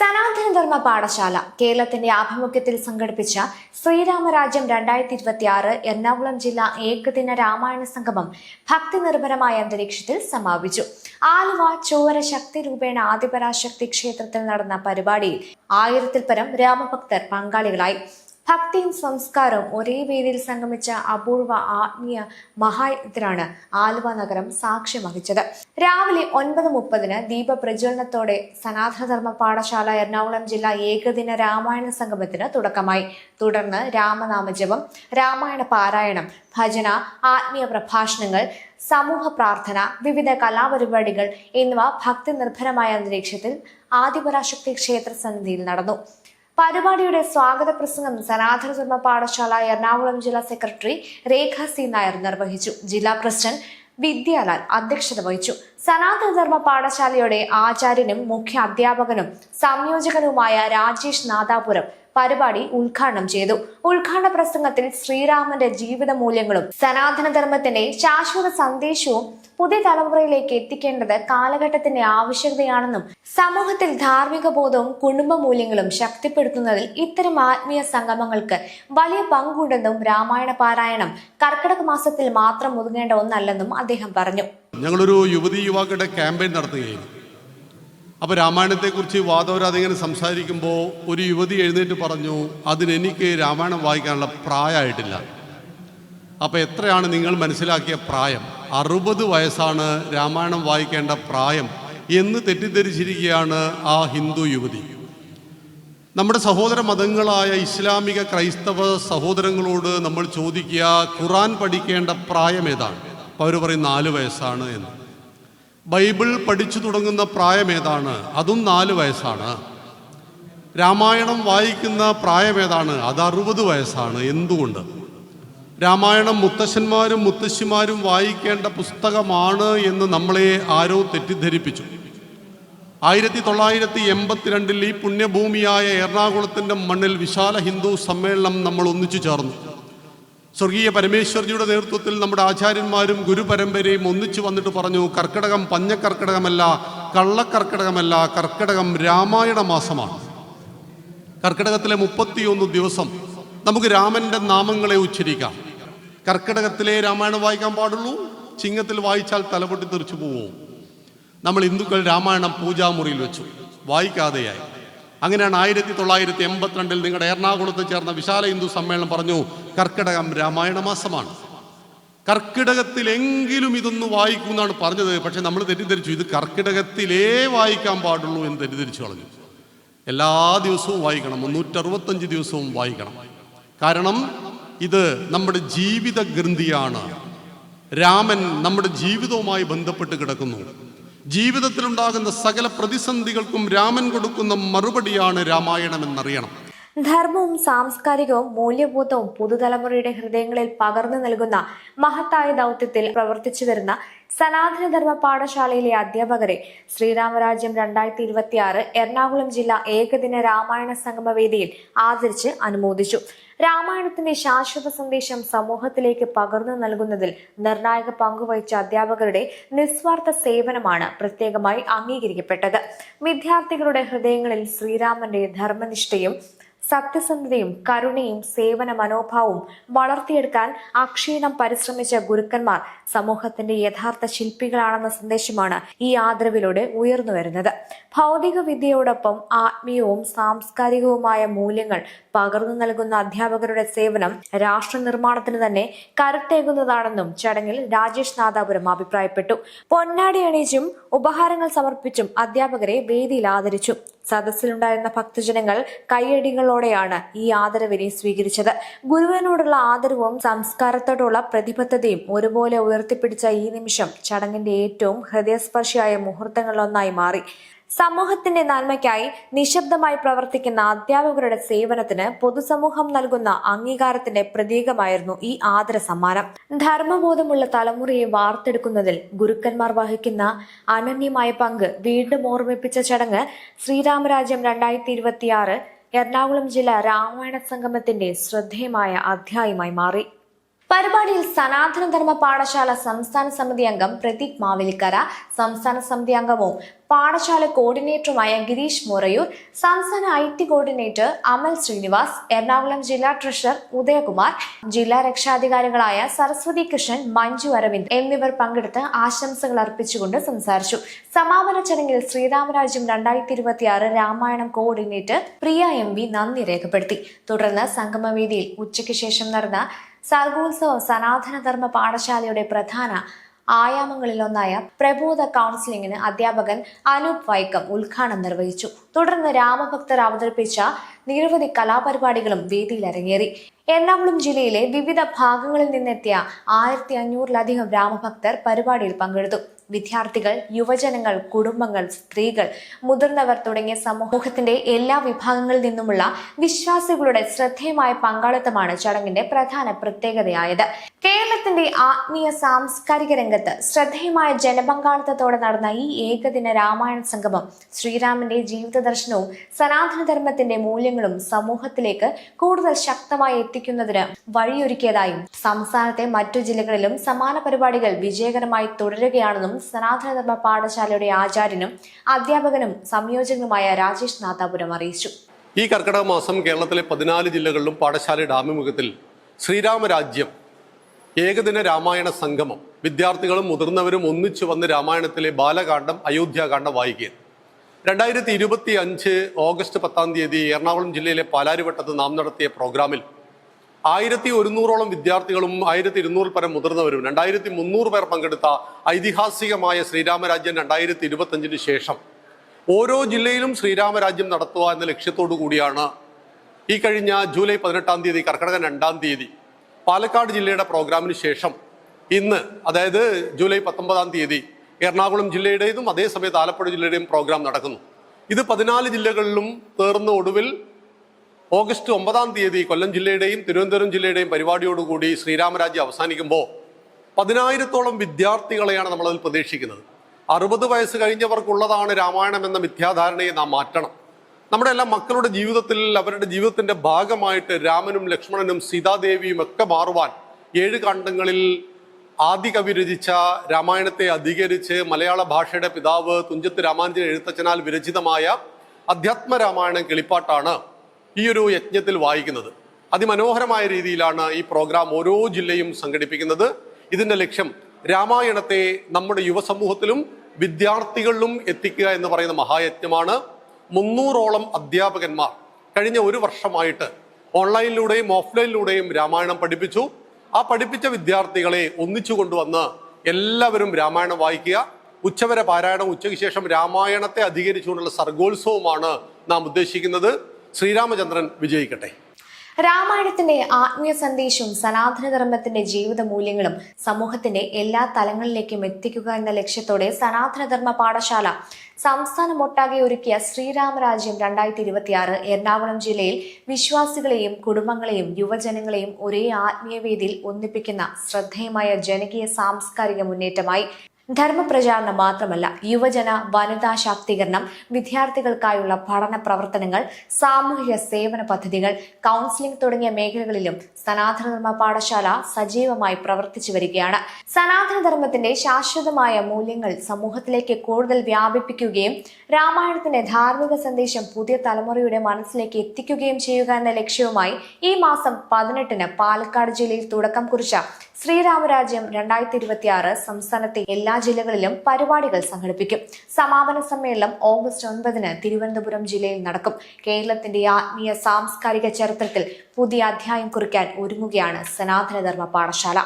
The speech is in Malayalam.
സനാതനധർമ്മ പാഠശാല കേരളത്തിന്റെ ആഭിമുഖ്യത്തിൽ സംഘടിപ്പിച്ച ശ്രീരാമരാജ്യം 2026 എറണാകുളം ജില്ലാ ഏകദിന രാമായണ സംഗമം ഭക്തി നിർഭരമായ അന്തരീക്ഷത്തിൽ സമാപിച്ചു. ആലുവ ചൊവ്വര ശക്തി രൂപേണ ആദിപരാശക്തി ക്ഷേത്രത്തിൽ നടന്ന പരിപാടിയിൽ 1000-ൽ പരം രാമഭക്തർ പങ്കാളികളായി. ഭക്തിയും സംസ്കാരവും ഒരേ വേദിയിൽ സംഗമിച്ച അപൂർവ ആത്മീയ മഹായജ്ഞത്തിനാണ് ആലുവ നഗരം സാക്ഷ്യം വഹിച്ചത്. രാവിലെ 9:30 ദീപപ്രജ്വലനത്തോടെ സനാതനധർമ്മ പാഠശാല എറണാകുളം ജില്ലാ ഏകദിന രാമായണ സംഗമത്തിന് തുടക്കമായി. തുടർന്ന് രാമനാമജപം, രാമായണ പാരായണം, ഭജന, ആത്മീയ പ്രഭാഷണങ്ങൾ, സമൂഹ പ്രാർത്ഥന, വിവിധ കലാപരിപാടികൾ എന്നിവ ഭക്തി നിർഭരമായ അന്തരീക്ഷത്തിൽ ആദിപരാശക്തി ക്ഷേത്ര സന്നിധിയിൽ നടന്നു. പരിപാടിയുടെ സ്വാഗത പ്രസംഗം സനാതനധർമ്മ പാഠശാല എറണാകുളം ജില്ലാ സെക്രട്ടറി രേഖ സി നായർ നിർവഹിച്ചു. ജില്ലാ പ്രസിഡന്റ് വിദ്യാലാൽ അധ്യക്ഷത വഹിച്ചു. സനാതനധർമ്മ പാഠശാലയുടെ ആചാര്യനും മുഖ്യ അധ്യാപകനും സംയോജകനുമായ രാജേഷ് നാദാപുരം പരിപാടി ഉദ്ഘാടനം ചെയ്തു. ഉദ്ഘാടന പ്രസംഗത്തിൽ ശ്രീരാമന്റെ ജീവിത മൂല്യങ്ങളും സനാതനധർമ്മത്തിന്റെ ശാശ്വത സന്ദേശവും പുതിയ തലമുറയിലേക്ക് എത്തിക്കേണ്ടത് കാലഘട്ടത്തിന്റെ ആവശ്യകതയാണെന്നും സമൂഹത്തിൽ ധാർമ്മിക ബോധവും കുടുംബ മൂല്യങ്ങളും ശക്തിപ്പെടുത്തുന്നതിൽ ഇത്തരം ആത്മീയ സംഗമങ്ങൾക്ക് വലിയ പങ്കുണ്ടെന്നും രാമായണ പാരായണം കർക്കിടക മാസത്തിൽ മാത്രം ഒതുങ്ങേണ്ട ഒന്നല്ലെന്നും അദ്ദേഹം പറഞ്ഞു. ഞങ്ങളൊരു യുവതിയുവാക്കളുടെ ക്യാമ്പയിൻ നടത്തുകയായിരുന്നു. അപ്പോൾ രാമായണത്തെക്കുറിച്ച് വാദവരാതിങ്ങനെ സംസാരിക്കുമ്പോൾ ഒരു യുവതി എഴുന്നേറ്റ് പറഞ്ഞു, അതിനെനിക്ക് രാമായണം വായിക്കാനുള്ള പ്രായമായിട്ടില്ല. അപ്പോൾ എത്രയാണ് നിങ്ങൾ മനസ്സിലാക്കിയ പ്രായം? 60 വയസ്സാണ് രാമായണം വായിക്കേണ്ട പ്രായം എന്ന് തെറ്റിദ്ധരിച്ചിരിക്കുകയാണ് ആ ഹിന്ദു യുവതി. നമ്മുടെ സഹോദര മതങ്ങളായ ഇസ്ലാമിക ക്രൈസ്തവ സഹോദരങ്ങളോട് നമ്മൾ ചോദിക്കുക, ഖുറാൻ പഠിക്കേണ്ട പ്രായം ഏതാണ്? അപ്പോൾ അവർ പറയും 4 വയസ്സാണ് എന്ന്. ബൈബിൾ പഠിച്ചു തുടങ്ങുന്ന പ്രായം ഏതാണ്? അതും 4 വയസ്സാണ്. രാമായണം വായിക്കുന്ന പ്രായം ഏതാണ്? അത് 60 വയസ്സാണ്. എന്തുകൊണ്ട്? രാമായണം മുത്തശ്ശന്മാരും മുത്തശ്ശിമാരും വായിക്കേണ്ട പുസ്തകമാണ് എന്ന് നമ്മളെ ആരോ തെറ്റിദ്ധരിപ്പിച്ചു. 1982 ഈ പുണ്യഭൂമിയായ എറണാകുളത്തിൻ്റെ മണ്ണിൽ വിശാല ഹിന്ദു സമ്മേളനം നമ്മൾ ഒന്നിച്ചു ചേർന്നു. സ്വർഗീയ പരമേശ്വർജിയുടെ നേതൃത്വത്തിൽ നമ്മുടെ ആചാര്യന്മാരും ഗുരുപരമ്പരയും ഒന്നിച്ചു വന്നിട്ട് പറഞ്ഞു, കർക്കിടകം പഞ്ഞക്കർക്കിടകമല്ല, കള്ളക്കർക്കിടകമല്ല, കർക്കിടകം രാമായണ മാസമാണ്. കർക്കിടകത്തിലെ 31 ദിവസം നമുക്ക് രാമൻ്റെ നാമങ്ങളെ ഉച്ചരിക്കാം. കർക്കിടകത്തിലെ രാമായണം വായിക്കാൻ പാടുള്ളൂ. ചിങ്ങത്തിൽ വായിച്ചാൽ തലപൊട്ടി തെറിച്ചു പോവും. നമ്മൾ ഹിന്ദുക്കൾ രാമായണം പൂജാമുറിയിൽ വെച്ചു, വായിക്കാതെയായി. അങ്ങനെയാണ് 1982 നിങ്ങളുടെ എറണാകുളത്ത് ചേർന്ന വിശാല ഹിന്ദു സമ്മേളനം പറഞ്ഞു, കർക്കിടകം രാമായണ മാസമാണ്. കർക്കിടകത്തിലെങ്കിലും ഇതൊന്ന് വായിക്കും എന്നാണ് പറഞ്ഞത്. പക്ഷെ നമ്മൾ തെറ്റിദ്ധരിച്ചു, ഇത് കർക്കിടകത്തിലേ വായിക്കാൻ പാടുള്ളൂ എന്ന് തെറ്റിദ്ധരിച്ചു കളഞ്ഞു. എല്ലാ ദിവസവും വായിക്കണം, 365 ദിവസവും വായിക്കണം. കാരണം ഇത് നമ്മുടെ ജീവിത ഗ്രന്ഥിയാണ്. രാമൻ നമ്മുടെ ജീവിതവുമായി ബന്ധപ്പെട്ട് കിടക്കുന്നു. ജീവിതത്തിലുണ്ടാകുന്ന സകല പ്രതിസന്ധികൾക്കും രാമൻ കൊടുക്കുന്ന മറുപടിയാണ് രാമായണം എന്നറിയണം. ധർമ്മവും സാംസ്കാരികവും മൂല്യബോധവും പുതുതലമുറയുടെ ഹൃദയങ്ങളിൽ പകർന്നു നൽകുന്ന മഹത്തായ ദൗത്യത്തിൽ പ്രവർത്തിച്ചു വരുന്ന സനാതനധർമ്മ പാഠശാലയിലെ അധ്യാപകരെ ശ്രീരാമരാജ്യം 2026 എറണാകുളം ജില്ലാ ഏകദിന രാമായണ സംഗമവേദിയിൽ ആദരിച്ച് അനുമോദിച്ചു. രാമായണത്തിന്റെ ശാശ്വത സന്ദേശം സമൂഹത്തിലേക്ക് പകർന്നു നൽകുന്നതിൽ നിർണായക പങ്കുവഹിച്ച അധ്യാപകരുടെ നിസ്വാർത്ഥ സേവനമാണ് പ്രത്യേകമായി അംഗീകരിക്കപ്പെട്ടത്. വിദ്യാർത്ഥികളുടെ ഹൃദയങ്ങളിൽ ശ്രീരാമന്റെ ധർമ്മനിഷ്ഠയും സത്യസന്ധതയും കരുണയും സേവന മനോഭാവവും വളർത്തിയെടുക്കാൻ അക്ഷീണം പരിശ്രമിച്ച ഗുരുക്കന്മാർ സമൂഹത്തിന്റെ യഥാർത്ഥ ശില്പികളാണെന്ന സന്ദേശമാണ് ഈ ആദരവിലൂടെ ഉയർന്നു വരുന്നത്. ഭൗതിക വിദ്യയോടൊപ്പം ആത്മീയവും സാംസ്കാരികവുമായ മൂല്യങ്ങൾ പകർന്നു നൽകുന്ന അധ്യാപകരുടെ സേവനം രാഷ്ട്ര നിർമ്മാണത്തിന് തന്നെ കരുത്തേകുന്നതാണെന്നും ചടങ്ങിൽ രാജേഷ് നാദാപുരം അഭിപ്രായപ്പെട്ടു. പൊന്നാടി അണിയിച്ചും ഉപഹാരങ്ങൾ സമർപ്പിച്ചും അധ്യാപകരെ വേദിയിൽ ആദരിച്ചു. സദസ്സിലുണ്ടായിരുന്ന ഭക്തജനങ്ങൾ കൈയടികളോടെയാണ് ഈ ആദരവിനെ സ്വീകരിച്ചത്. ഗുരുവിനോടുള്ള ആദരവും സംസ്കാരത്തോടുള്ള പ്രതിബദ്ധതയും ഒരുപോലെ ഉയർത്തിപ്പിടിച്ച ഈ നിമിഷം ചടങ്ങിന്റെ ഏറ്റവും ഹൃദയസ്പർശിയായ മുഹൂർത്തങ്ങളിലൊന്നായി മാറി. സമൂഹത്തിന്റെ നന്മയ്ക്കായി നിശബ്ദമായി പ്രവർത്തിക്കുന്ന അധ്യാപകരുടെ സേവനത്തിന് പൊതുസമൂഹം നൽകുന്ന അംഗീകാരത്തിന്റെ പ്രതീകമായിരുന്നു ഈ ആദര സമ്മാനം. ധർമ്മബോധമുള്ള തലമുറയെ വാർത്തെടുക്കുന്നതിൽ ഗുരുക്കന്മാർ വഹിക്കുന്ന അനന്യമായ പങ്ക് വീണ്ടും ഓർമ്മിപ്പിച്ച ചടങ്ങ് ശ്രീരാമരാജ്യം 2026 എറണാകുളം ജില്ലാ രാമായണ സംഗമത്തിന്റെ ശ്രദ്ധേയമായ അധ്യായമായി മാറി. പരിപാടിയിൽ സനാതനധർമ്മ പാഠശാല സംസ്ഥാന സമിതി അംഗം പ്രതീക് മാവേലിക്കര, സംസ്ഥാന സമിതി അംഗവും പാഠശാല കോർഡിനേറ്ററുമായ ഗിരീഷ് മൊറയൂർ, സംസ്ഥാന IT കോർഡിനേറ്റർ അമൽ ശ്രീനിവാസ്, എറണാകുളം ജില്ലാ ട്രഷറർ ഉദയകുമാർ, ജില്ലാ രക്ഷാധികാരികളായ സരസ്വതി കൃഷ്ണൻ, മഞ്ജു അരവിന്ദ് എന്നിവർ പങ്കെടുത്ത് ആശംസകൾ അർപ്പിച്ചുകൊണ്ട് സംസാരിച്ചു. സമാപന ചടങ്ങിൽ ശ്രീരാമരാജ്യം 2026 രാമായണം കോർഡിനേറ്റർ പ്രിയ MV നന്ദി രേഖപ്പെടുത്തി. തുടർന്ന് സംഗമവേദിയിൽ ഉച്ചയ്ക്ക് ശേഷം നടന്ന സർഗോത്സവം സനാതനധർമ്മ പാഠശാലയുടെ പ്രധാന ആയാമങ്ങളിലൊന്നായ പ്രബോധ കൗൺസിലിംഗിന് അധ്യാപകൻ അനൂപ് വൈക്കം ഉദ്ഘാടനം നിർവഹിച്ചു. തുടർന്ന് രാമഭക്തർ അവതരിപ്പിച്ച നിരവധി കലാപരിപാടികളും വേദിയിൽ അരങ്ങേറി. എറണാകുളം ജില്ലയിലെ വിവിധ ഭാഗങ്ങളിൽ നിന്നെത്തിയ 1500-ലധികം രാമഭക്തർ പരിപാടിയിൽ പങ്കെടുത്തു. വിദ്യാർത്ഥികൾ, യുവജനങ്ങൾ, കുടുംബങ്ങൾ, സ്ത്രീകൾ, മുതിർന്നവർ തുടങ്ങിയ സമൂഹത്തിന്റെ എല്ലാ വിഭാഗങ്ങളിൽ നിന്നുമുള്ള വിശ്വാസികളുടെ ശ്രദ്ധേയമായ പങ്കാളിത്തമാണ് ചടങ്ങിന്റെ പ്രധാന പ്രത്യേകതയായത്. കേരളത്തിന്റെ ആത്മീയ സാംസ്കാരിക രംഗത്ത് ശ്രദ്ധേയമായ ജനപങ്കാളിത്തത്തോടെ നടന്ന ഈ ഏകദിന രാമായണ സംഗമം ശ്രീരാമന്റെ ജീവിത ദർശനവും സനാതനധർമ്മത്തിന്റെ മൂല്യങ്ങളും സമൂഹത്തിലേക്ക് കൂടുതൽ ശക്തമായി എത്തിക്കുന്നതിന് വഴിയൊരുക്കിയതായും സംസ്ഥാനത്തെ മറ്റു ജില്ലകളിലും സമാന പരിപാടികൾ വിജയകരമായി തുടരുകയാണെന്നും സനാതനധർമ്മ പാഠശാലയുടെ ആചാര്യനും അധ്യാപകനും സംയോജകനുമായ രാജേഷ് നാഥാപുരം അറിയിച്ചു. ഈ കർക്കിടക മാസം കേരളത്തിലെ 14 ജില്ലകളിലും പാഠശാലയുടെ ആഭിമുഖ്യത്തിൽ ശ്രീരാമരാജ്യം ഏകദിന രാമായണ സംഗമം, വിദ്യാർത്ഥികളും മുതിർന്നവരും ഒന്നിച്ചു വന്ന് രാമായണത്തിലെ ബാലകാന്ഡം, അയോധ്യാകാന്ഡം വായിക്കുക. 2025 ഓഗസ്റ്റ് 10 എറണാകുളം ജില്ലയിലെ പാലാരിവട്ടത്ത് നാം നടത്തിയ പ്രോഗ്രാമിൽ 1100ഓളം വിദ്യാർത്ഥികളും 1200 പരം മുതിർന്നവരും 2300 പേർ പങ്കെടുത്ത ഐതിഹാസികമായ ശ്രീരാമരാജ്യം 2025 ശേഷം ഓരോ ജില്ലയിലും ശ്രീരാമരാജ്യം നടത്തുക എന്ന ലക്ഷ്യത്തോടു കൂടിയാണ് ഈ കഴിഞ്ഞ ജൂലൈ 18 കർക്കിടകം 2 പാലക്കാട് ജില്ലയുടെ പ്രോഗ്രാമിന് ശേഷം ഇന്ന്, അതായത് ജൂലൈ 19 എറണാകുളം ജില്ലയുടേതും അതേസമയത്ത് ആലപ്പുഴ ജില്ലയുടെയും പ്രോഗ്രാം നടക്കുന്നു. ഇത് 14 ജില്ലകളിലും തീർന്ന് ഒടുവിൽ ഓഗസ്റ്റ് 9 കൊല്ലം ജില്ലയുടെയും തിരുവനന്തപുരം ജില്ലയുടെയും പരിപാടിയോടുകൂടി ശ്രീരാമരാജ്യം അവസാനിക്കുമ്പോൾ 10,000-ഓളം വിദ്യാർത്ഥികളെയാണ് നമ്മളതിൽ പ്രതീക്ഷിക്കുന്നത്. 60 വയസ്സ് കഴിഞ്ഞവർക്കുള്ളതാണ് രാമായണം എന്ന മിഥ്യാധാരണയെ നാം മാറ്റണം. നമ്മുടെ എല്ലാ മക്കളുടെ ജീവിതത്തിൽ, അവരുടെ ജീവിതത്തിന്റെ ഭാഗമായിട്ട് രാമനും ലക്ഷ്മണനും സീതാദേവിയും ഒക്കെ മാറുവാൻ 7 കാണ്ഡങ്ങളിൽ ആദികവി രചിച്ച രാമായണത്തെ അധികരിച്ച് മലയാള ഭാഷയുടെ പിതാവ് തുഞ്ചത്ത് രാമാനുജൻ എഴുത്തച്ഛനാൽ വിരചിതമായ അധ്യാത്മ രാമായണം കിളിപ്പാട്ടാണ് ഈ ഒരു യജ്ഞത്തിൽ വായിക്കുന്നത്. അതിമനോഹരമായ രീതിയിലാണ് ഈ പ്രോഗ്രാം ഓരോ ജില്ലയും സംഘടിപ്പിക്കുന്നത്. ഇതിന്റെ ലക്ഷ്യം രാമായണത്തെ നമ്മുടെ യുവസമൂഹത്തിലും വിദ്യാർത്ഥികളിലും എത്തിക്കുക എന്ന് പറയുന്ന മഹായജ്ഞമാണ്. 300ഓളം അധ്യാപകന്മാർ കഴിഞ്ഞ 1 വർഷമായിട്ട് ഓൺലൈനിലൂടെയും ഓഫ്ലൈനിലൂടെയും രാമായണം പഠിപ്പിച്ചു. ആ പഠിപ്പിച്ച വിദ്യാർത്ഥികളെ ഒന്നിച്ചു കൊണ്ടുവന്ന് എല്ലാവരും രാമായണം വായിക്കുക. ഉച്ചവരെ പാരായണം, ഉച്ചയ്ക്ക് ശേഷം രാമായണത്തെ അധികരിച്ചുകൊണ്ടുള്ള സർഗോത്സവമാണ് നാം ഉദ്ദേശിക്കുന്നത്. ശ്രീരാമചന്ദ്രൻ വിജയിക്കട്ടെ. രാമായണത്തിന്റെ ആത്മീയ സന്ദേശവും സനാതനധർമ്മത്തിന്റെ ജീവിത മൂല്യങ്ങളും സമൂഹത്തിന്റെ എല്ലാ തലങ്ങളിലേക്കും എത്തിക്കുക എന്ന ലക്ഷ്യത്തോടെ സനാതനധർമ്മ പാഠശാല സംസ്ഥാനമൊട്ടാകെ ഒരുക്കിയ ശ്രീരാമരാജ്യം 2026 എറണാകുളം ജില്ലയിൽ വിശ്വാസികളെയും കുടുംബങ്ങളെയും യുവജനങ്ങളെയും ഒരേ ആത്മീയ വേദിയിൽ ഒന്നിപ്പിക്കുന്ന ശ്രദ്ധേയമായ ജനകീയ സാംസ്കാരിക മുന്നേറ്റമായി. ധർമ്മപ്രചാരണം മാത്രമല്ല, യുവജന വനിതാ ശാക്തീകരണം, വിദ്യാർത്ഥികൾക്കായുള്ള പഠന പ്രവർത്തനങ്ങൾ, സാമൂഹിക സേവന പദ്ധതികൾ, കൗൺസിലിംഗ് തുടങ്ങിയ മേഖലകളിലും സനാതനധർമ്മ പാഠശാല സജീവമായി പ്രവർത്തിച്ചു വരികയാണ്. സനാതനധർമ്മത്തിന്റെ ശാശ്വതമായ മൂല്യങ്ങൾ സമൂഹത്തിലേക്ക് കൂടുതൽ വ്യാപിപ്പിക്കുകയും രാമായണത്തിന്റെ ധാർമ്മിക സന്ദേശം പുതിയ തലമുറയുടെ മനസ്സിലേക്ക് എത്തിക്കുകയും ചെയ്യുക എന്ന ലക്ഷ്യവുമായി ഈ മാസം 18 പാലക്കാട് ജില്ലയിൽ തുടക്കം കുറിച്ച ശ്രീരാമരാജ്യം 2026 സംസ്ഥാനത്തെ എല്ലാ ജില്ലകളിലും പരിപാടികൾ സംഘടിപ്പിക്കും. സമാപന സമ്മേളനം ഓഗസ്റ്റ് 9 തിരുവനന്തപുരം ജില്ലയിൽ നടക്കും. കേരളത്തിന്റെ ആത്മീയ സാംസ്കാരിക ചരിത്രത്തിൽ പുതിയ അധ്യായം കുറിക്കാൻ ഒരുങ്ങുകയാണ് സനാതനധർമ്മ പാഠശാല.